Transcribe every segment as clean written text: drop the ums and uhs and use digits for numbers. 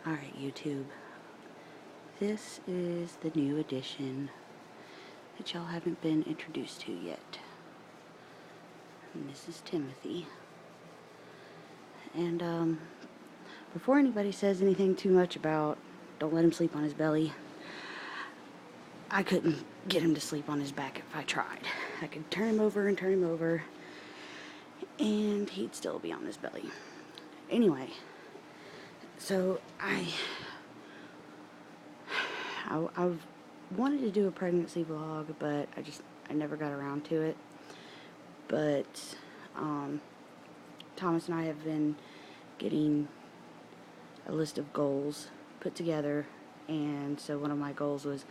Alright, YouTube. This is the new edition that y'all haven't been introduced to yet. And this is Timothy. And, before anybody says anything too much about don't let him sleep on his belly, I couldn't get him to sleep on his back if I tried. I could turn him over and turn him over, and he'd still be on his belly. Anyway, so I wanted to do a pregnancy vlog, but I never got around to it. But Thomas and I have been getting a list of goals put together, and so one of my goals was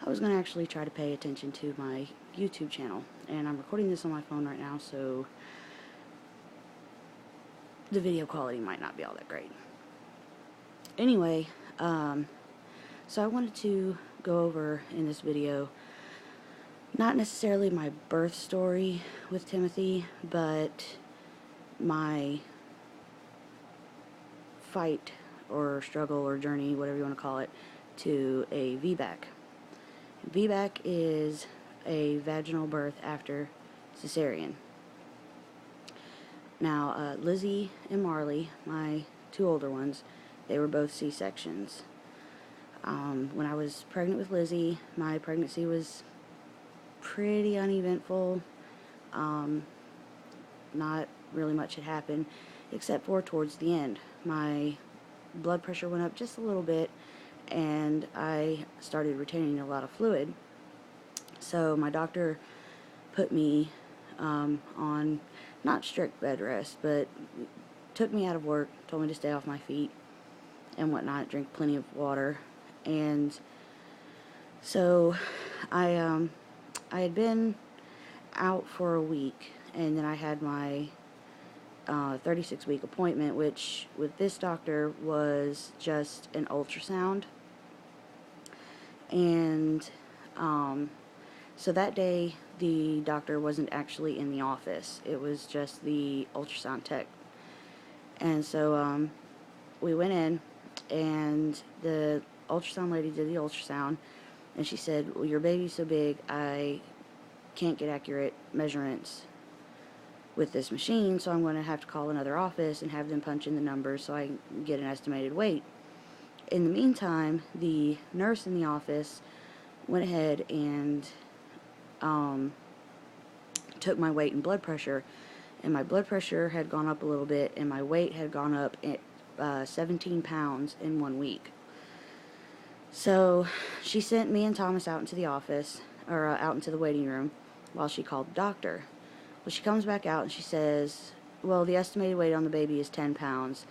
I was going to actually try to pay attention to my YouTube channel. And I'm recording this on my phone right now, so the video quality might not be all that great. Anyway, so I wanted to go over in this video not necessarily my birth story with Timothy, but my fight or struggle or journey, whatever you want to call it, to a VBAC. VBAC is a vaginal birth after cesarean. Now, Lizzie and Marley, my two older ones, they were both C-sections. When I was pregnant with Lizzie, my pregnancy was pretty uneventful. Not really much had happened, except for towards the end. My blood pressure went up just a little bit, and I started retaining a lot of fluid. So my doctor put me on not strict bed rest, but took me out of work, told me to stay off my feet and whatnot, drink plenty of water. And so I had been out for a week, and then I had my 36-week appointment, which with this doctor was just an ultrasound. And so that day the doctor wasn't actually in the office. It was just the ultrasound tech. And so we went in, and the ultrasound lady did the ultrasound, and she said, well, your baby's so big I can't get accurate measurements with this machine, so I'm going to have to call another office and have them punch in the numbers so I can get an estimated weight. In the meantime, the nurse in the office went ahead and took my weight and blood pressure, and my blood pressure had gone up a little bit, and my weight had gone up 17 pounds in 1 week. So she sent me and Thomas out into the office, or out into the waiting room, while she called the doctor. Well, she comes back out and she says, well, the estimated weight on the baby is 10 pounds,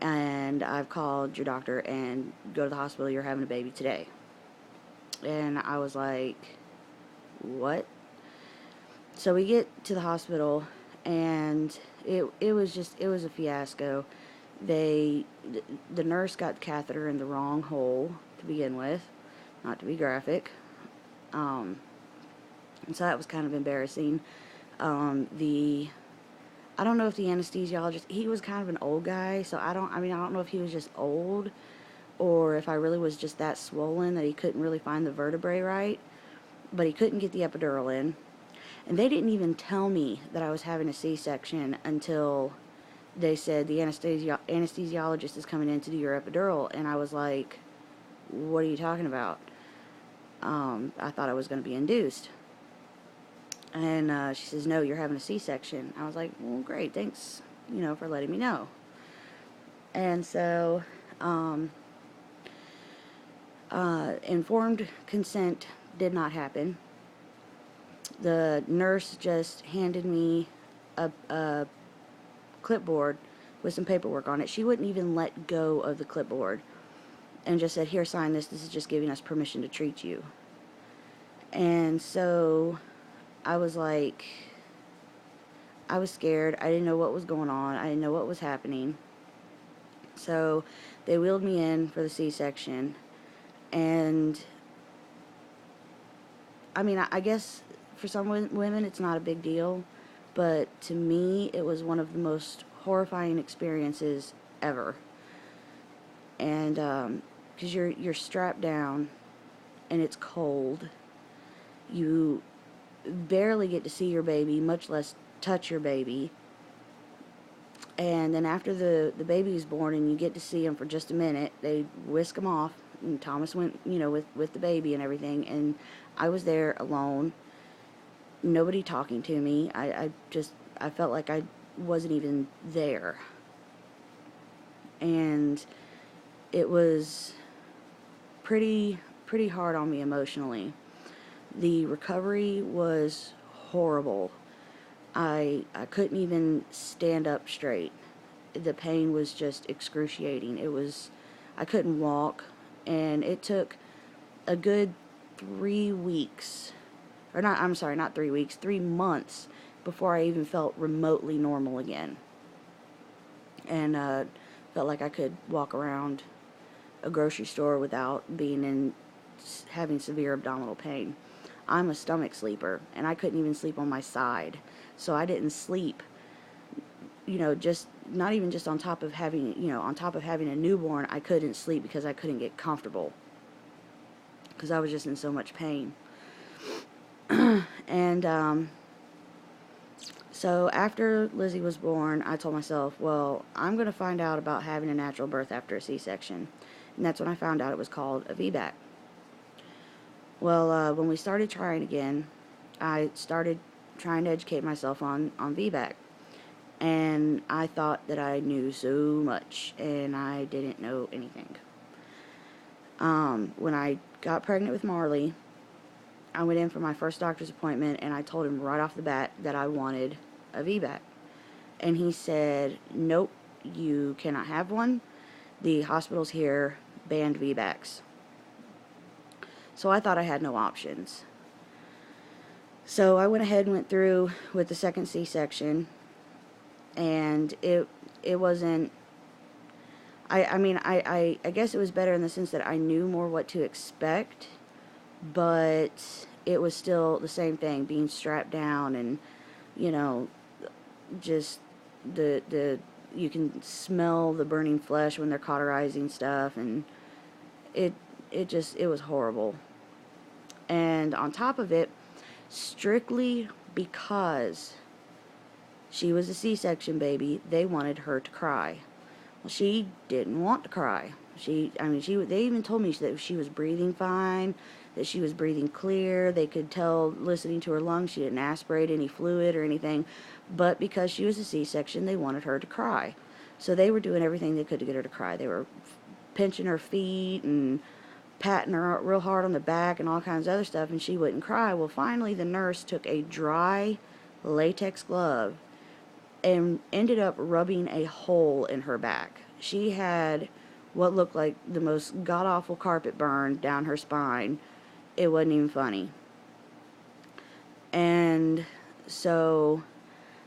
and I've called your doctor, and go to the hospital, you're having a baby today. And I was like, what? So we get to the hospital, and it was a fiasco. The nurse got the catheter in the wrong hole to begin with, not to be graphic. And so that was kind of embarrassing. I don't know if the anesthesiologist, he was kind of an old guy, so I don't know if he was just old, or if I really was just that swollen that he couldn't really find the vertebrae right, but he couldn't get the epidural in. And they didn't even tell me that I was having a C-section until they said the anesthesiologist is coming in to do your epidural, and I was like, what are you talking about? I thought I was going to be induced. And she says, no, you're having a C-section. I was like, well, great, thanks, for letting me know. And so, informed consent did not happen. The nurse just handed me a clipboard with some paperwork on it. She wouldn't even let go of the clipboard, and just said, here, sign this. This is just giving us permission to treat you. And so I was like, I was scared. I didn't know what was going on. I didn't know what was happening. So they wheeled me in for the C-section. And I guess for some women it's not a big deal, but to me it was one of the most horrifying experiences ever. and because you're strapped down and it's cold, you barely get to see your baby, much less touch your baby. And then after the baby is born and you get to see him for just a minute, they whisk him off, and Thomas went, with the baby and everything, and I was there alone, nobody talking to me. I felt like I wasn't even there. And it was pretty hard on me emotionally. The recovery was horrible. I couldn't even stand up straight. The pain was just excruciating. I couldn't walk, and it took a good 3 weeks, not 3 weeks, 3 months before I even felt remotely normal again. And felt like I could walk around a grocery store without having severe abdominal pain. I'm a stomach sleeper, and I couldn't even sleep on my side. So I didn't sleep, just not even just on top of having a newborn. I couldn't sleep because I couldn't get comfortable because I was just in so much pain. And so after Lizzie was born, I told myself, well, I'm going to find out about having a natural birth after a C-section. And that's when I found out it was called a VBAC. Well, when we started trying again, I started trying to educate myself on VBAC. And I thought that I knew so much, and I didn't know anything. When I got pregnant with Marley, I went in for my first doctor's appointment, and I told him right off the bat that I wanted a VBAC. And he said, nope, you cannot have one. The hospitals here banned VBACs. So I thought I had no options. So I went ahead and went through with the second C-section, and it wasn't, I guess it was better in the sense that I knew more what to expect, but it was still the same thing, being strapped down and, just you can smell the burning flesh when they're cauterizing stuff, and it was horrible. And on top of it, strictly because she was a C-section baby, they wanted her to cry. Well, she didn't want to cry. They even told me that she was breathing fine, that she was breathing clear. They could tell listening to her lungs she didn't aspirate any fluid or anything. But because she was a C-section, they wanted her to cry. So they were doing everything they could to get her to cry. They were pinching her feet and patting her real hard on the back and all kinds of other stuff, and she wouldn't cry. Well, finally the nurse took a dry latex glove and ended up rubbing a hole in her back. She had what looked like the most god-awful carpet burn down her spine. It wasn't even funny. And so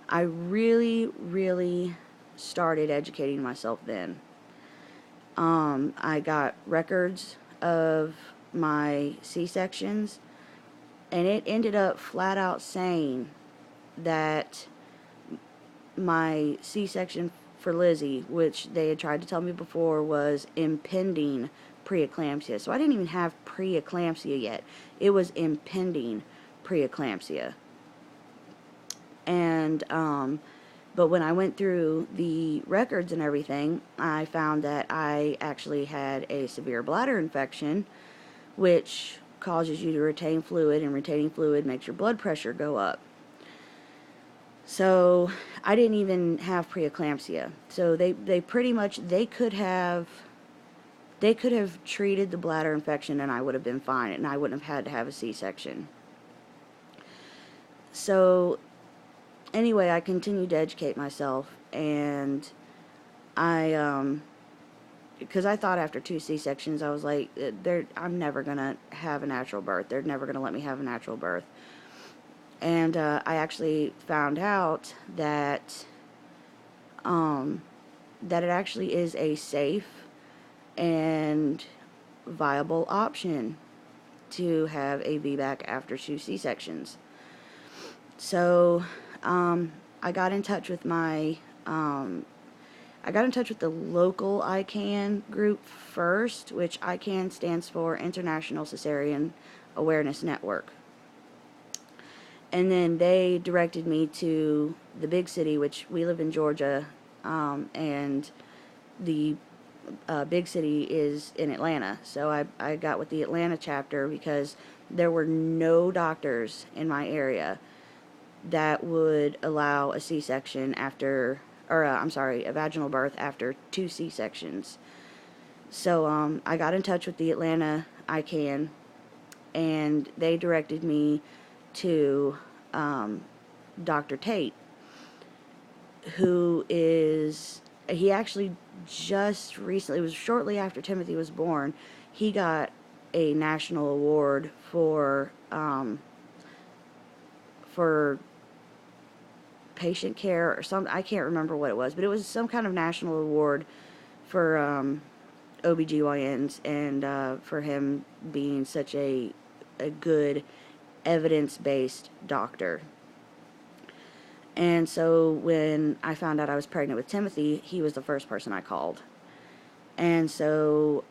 I really, really started educating myself then. I got records of my C-sections, and it ended up flat out saying that my C-section for Lizzie, which they had tried to tell me before, was impending preeclampsia. So I didn't even have preeclampsia yet. It was impending preeclampsia. And but when I went through the records and everything, I found that I actually had a severe bladder infection, which causes you to retain fluid, and retaining fluid makes your blood pressure go up. So I didn't even have preeclampsia. So they pretty much, they could have treated the bladder infection and I would have been fine, and I wouldn't have had to have a C-section. So anyway, I continued to educate myself, and because I thought after 2 C-sections, I was like, I'm never going to have a natural birth. They're never going to let me have a natural birth. And I actually found out that it actually is a safe and viable option to have a VBAC after 2 C-sections. So I got in touch with my I got in touch with the local ICANN group first, which ICANN stands for International Cesarean Awareness Network. And then they directed me to the big city, which we live in Georgia, and the big city is in Atlanta. So I got with the Atlanta chapter because there were no doctors in my area that would allow a C-section after, or a vaginal birth after 2 C-sections. So I got in touch with the Atlanta ICANN, and they directed me to Dr. Tate, who is, he actually just recently, it was shortly after Timothy was born, he got a national award for patient care or something. I can't remember what it was, but it was some kind of national award for OBGYNs, and for him being such a good evidence-based doctor. And so when I found out I was pregnant with Timothy, he was the first person I called. And so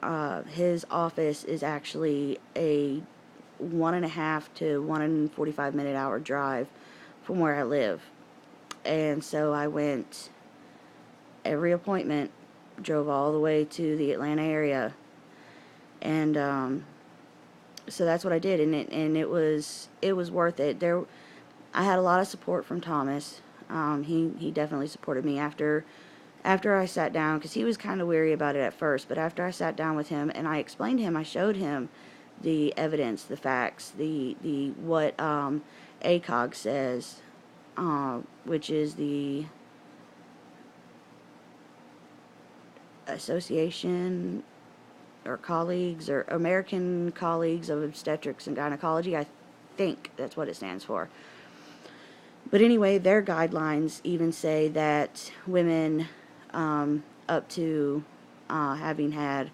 his office is actually a 1.5 to 1.45 hour drive from where I live. And so I went every appointment, drove all the way to the Atlanta area, and so that's what I did, and it was worth it. I had a lot of support from Thomas. He definitely supported me after I sat down, because he was kind of weary about it at first, but after I sat down with him and I explained to him, I showed him the evidence, the facts, the what ACOG says, which is the Association or Colleagues or American Colleagues of Obstetrics and Gynecology. I think that's what it stands for. But anyway, their guidelines even say that women up to having had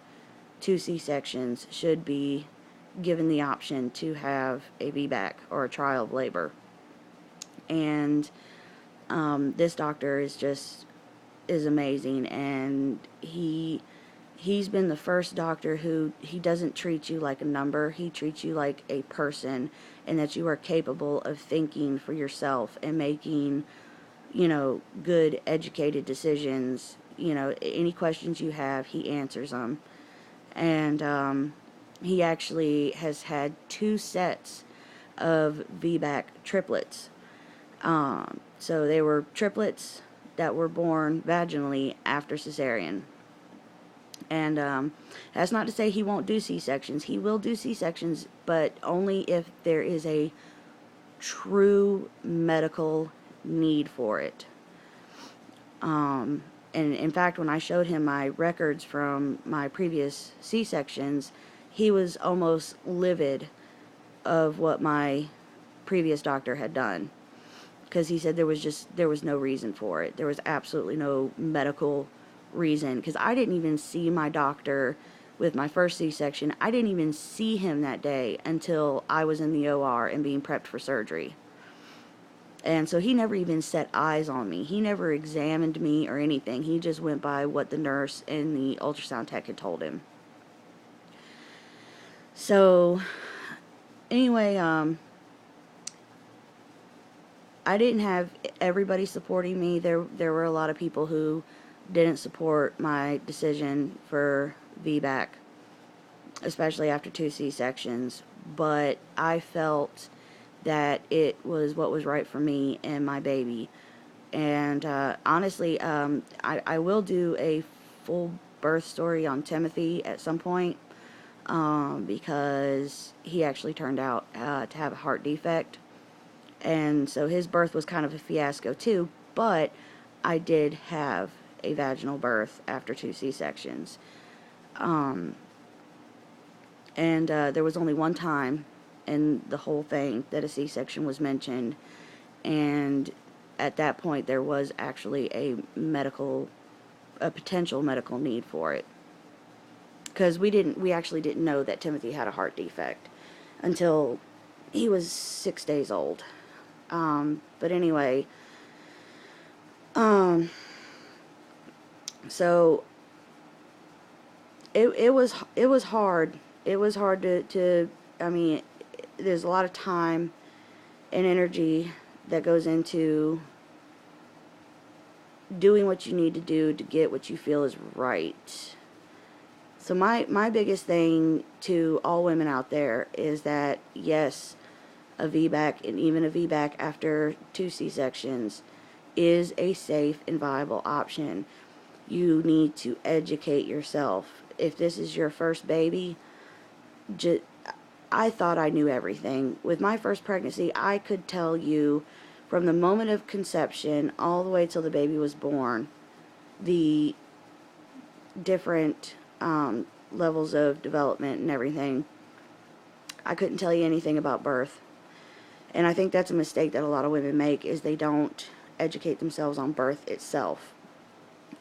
2 C-sections should be given the option to have a VBAC or a trial of labor. And this doctor is amazing, and he's been the first doctor who, he doesn't treat you like a number. He treats you like a person, and that you are capable of thinking for yourself and making, good, educated decisions. Any questions you have, he answers them. And he actually has had 2 sets of VBAC triplets. So they were triplets that were born vaginally after cesarean. And that's not to say he won't do C-sections. He will do C-sections, but only if there is a true medical need for it. And in fact, when I showed him my records from my previous C-sections, he was almost livid of what my previous doctor had done, because he said there was no reason for it. There was absolutely no medical reason, because I didn't even see my doctor with my first C-section. I didn't even see him that day until I was in the OR and being prepped for surgery. And so he never even set eyes on me. He never examined me or anything. He just went by what the nurse and the ultrasound tech had told him. So anyway, I didn't have everybody supporting me. There were a lot of people who didn't support my decision for VBAC, especially after 2 C-sections, but I felt that it was what was right for me and my baby. And honestly, I will do a full birth story on Timothy at some point, because he actually turned out to have a heart defect, and so his birth was kind of a fiasco too, but I did have a vaginal birth after 2 C-sections. And there was only one time in the whole thing that a C-section was mentioned, and at that point there was actually a potential medical need for it, because we actually didn't know that Timothy had a heart defect until he was 6 days old. But anyway, So it was hard. It was hard to I mean, there's a lot of time and energy that goes into doing what you need to do to get what you feel is right. So my biggest thing to all women out there is that, yes, a VBAC, and even a VBAC after 2 C-sections, is a safe and viable option. You need to educate yourself. If this is your first baby, I thought I knew everything. With my first pregnancy, I could tell you from the moment of conception all the way till the baby was born, the different levels of development and everything. I couldn't tell you anything about birth. And I think that's a mistake that a lot of women make, is they don't educate themselves on birth itself.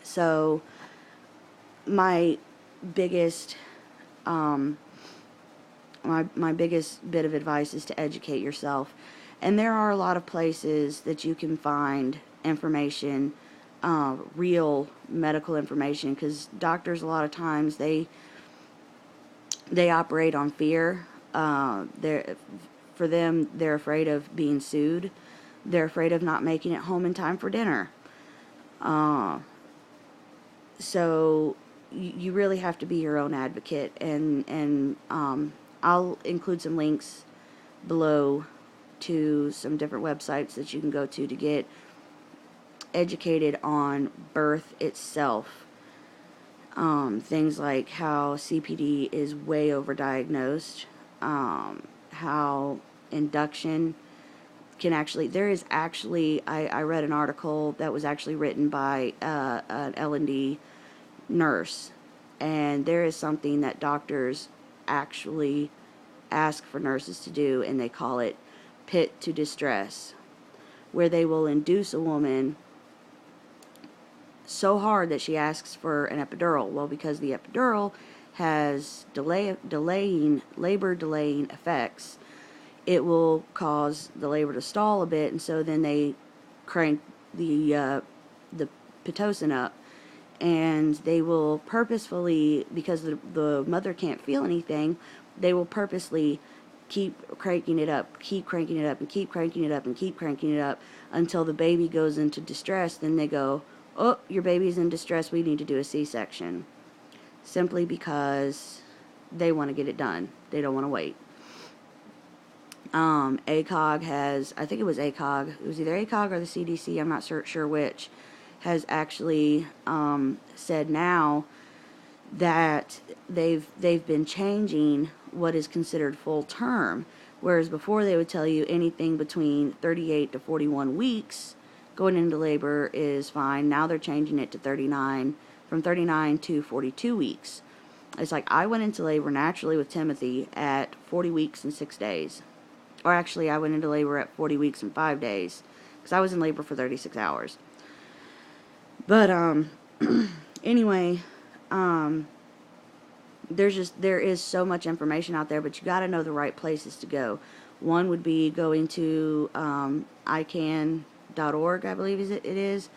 So my biggest my biggest bit of advice is to educate yourself. And there are a lot of places that you can find information, real medical information, because doctors, a lot of times, they operate on fear. For them, they're afraid of being sued. They're afraid of not making it home in time for dinner. So you really have to be your own advocate, and I'll include some links below to some different websites that you can go to get educated on birth itself. Things like how CPD is way overdiagnosed, how induction can actually, I read an article that was actually written by an L&D nurse, and there is something that doctors actually ask for nurses to do, and they call it pit to distress, where they will induce a woman so hard that she asks for an epidural. Well, because the epidural has labor delaying effects, it will cause the labor to stall a bit, and so then they crank the pitocin up, and they will purposefully, because the mother can't feel anything, they will purposely keep cranking it up, keep cranking it up, and keep cranking it up, and keep cranking it up until the baby goes into distress. Then they go, oh, your baby's in distress, we need to do a C-section. Simply because they want to get it done. They don't want to wait. ACOG has, I think it was ACOG, it was either ACOG or the CDC, I'm not sure which, has actually said now that they've been changing what is considered full term, whereas before they would tell you anything between 38 to 41 weeks going into labor is fine. Now they're changing it to from 39 to 42 weeks. It's like, I went into labor naturally with Timothy at 40 weeks and 6 days. Or actually, I went into labor at 40 weeks and 5 days, because I was in labor for 36 hours. But anyway, there is so much information out there, but you got to know the right places to go. One would be going to ican.org, I believe it is.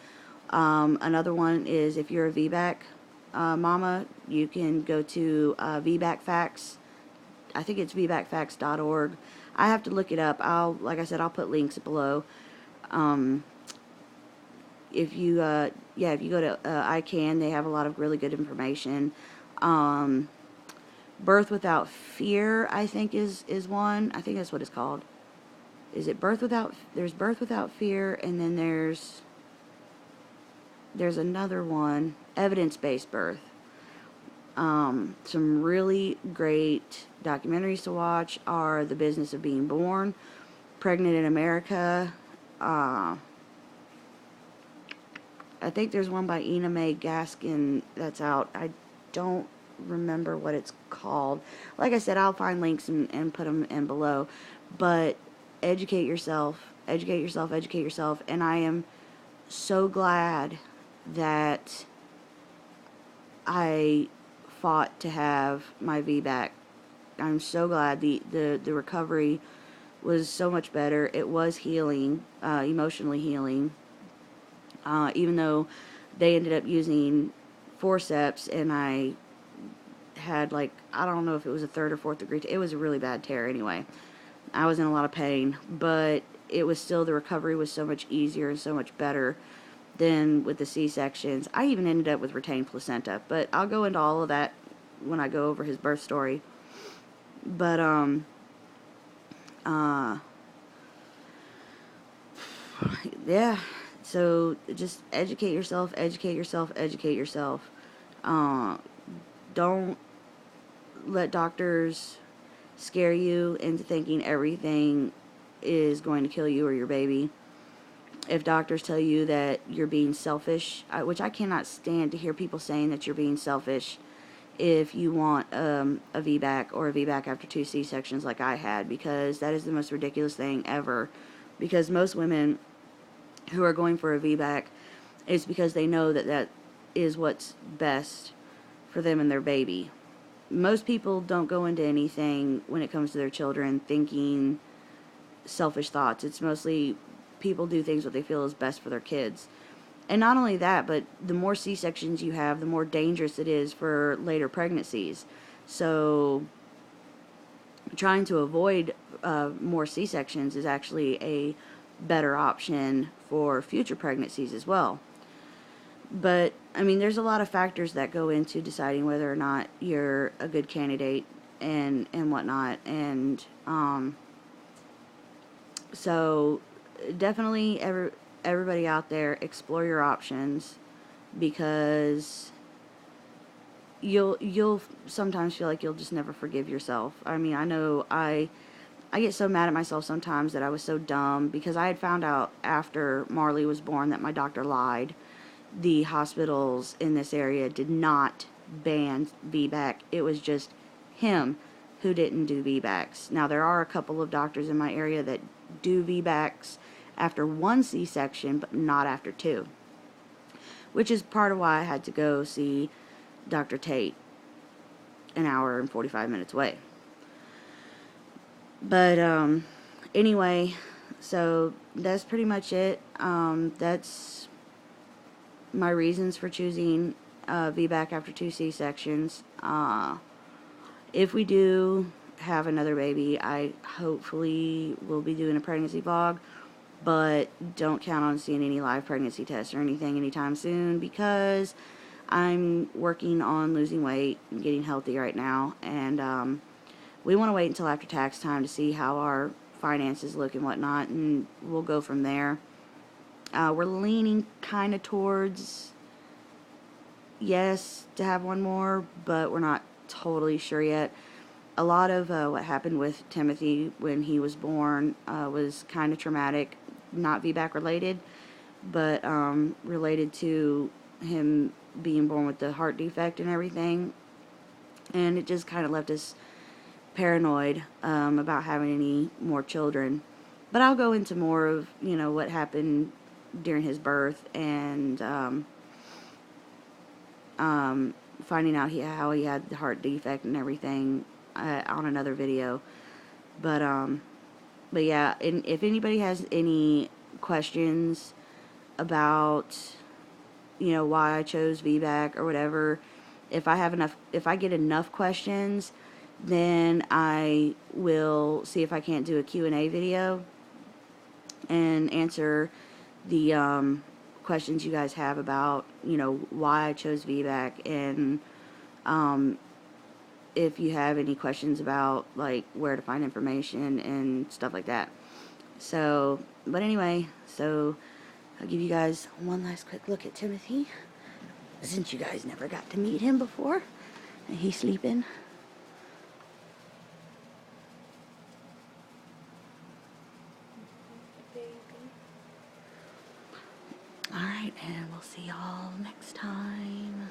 Another one is, if you're a VBAC mama, you can go to VBAC Facts. I think it's VBACFacts.org. I have to look it up. Like I said, I'll put links below. If you go to ICANN, they have a lot of really good information. Birth Without Fear, I think is one. I think that's what it's called. Is it there's Birth Without Fear, and then there's another one, Evidence-Based Birth. Some really great documentaries to watch are The Business of Being Born, Pregnant in America. I think there's one by Ina Mae Gaskin that's out. I don't remember what it's called. Like I said, I'll find links and put them in below. But educate yourself, and I am so glad that I fought to have my VBAC. I'm so glad the recovery was so much better. It was healing, emotionally healing. Even though they ended up using forceps, and I had, like, I don't know if it was a 3rd or 4th degree. It was a really bad tear anyway. I was in a lot of pain, but it was still, the recovery was so much easier and so much better than with the C-sections. I even ended up with retained placenta, but I'll go into all of that when I go over his birth story. But, yeah, so just educate yourself, educate yourself, educate yourself. Don't let doctors scare you into thinking everything is going to kill you or your baby. If doctors tell you that you're being selfish, which I cannot stand to hear people saying that you're being selfish if you want a VBAC or a VBAC after 2 C-sections like I had, because that is the most ridiculous thing ever. Because most women who are going for a VBAC, it's because they know that that is what's best for them and their baby. Most people don't go into anything when it comes to their children thinking selfish thoughts. It's mostly people do things what they feel is best for their kids. And not only that, but the more C-sections you have, the more dangerous it is for later pregnancies. So trying to avoid more C-sections is actually a better option for future pregnancies as well. But, I mean, there's a lot of factors that go into deciding whether or not you're a good candidate and whatnot. And so definitely everybody out there, explore your options, because you'll sometimes feel like you'll just never forgive yourself. I mean, I know I get so mad at myself sometimes that I was so dumb, because I had found out after Marley was born that my doctor lied. The hospitals in this area did not ban VBAC. It was just him who didn't do VBACs. Now, there are a couple of doctors in my area that do VBACs after 1 C-section, but not after 2. Which is part of why I had to go see Dr. Tate, an hour and 45 minutes away. But, anyway, so that's pretty much it. That's my reasons for choosing VBAC after 2 C-sections. If we do have another baby, I hopefully will be doing a pregnancy vlog, but don't count on seeing any live pregnancy tests or anything anytime soon, because I'm working on losing weight and getting healthy right now, and we want to wait until after tax time to see how our finances look and whatnot, and we'll go from there. We're leaning kind of towards yes to have one more, but we're not totally sure yet. A lot of what happened with Timothy when he was born was kind of traumatic, not VBAC related, but related to him being born with the heart defect and everything, and it just kind of left us paranoid about having any more children. But I'll go into more of, you know, what happened during his birth, and finding out how he had the heart defect and everything on another video. But yeah, and if anybody has any questions about, you know, why I chose VBAC or whatever, if I get enough questions, then I will see if I can't do a Q&A video and answer the questions you guys have about, you know, why I chose VBAC, and if you have any questions about, like, where to find information and stuff like that. So, but anyway, so I'll give you guys one last quick look at Timothy, since you guys never got to meet him before, and he's sleeping. Alright, and we'll see y'all next time.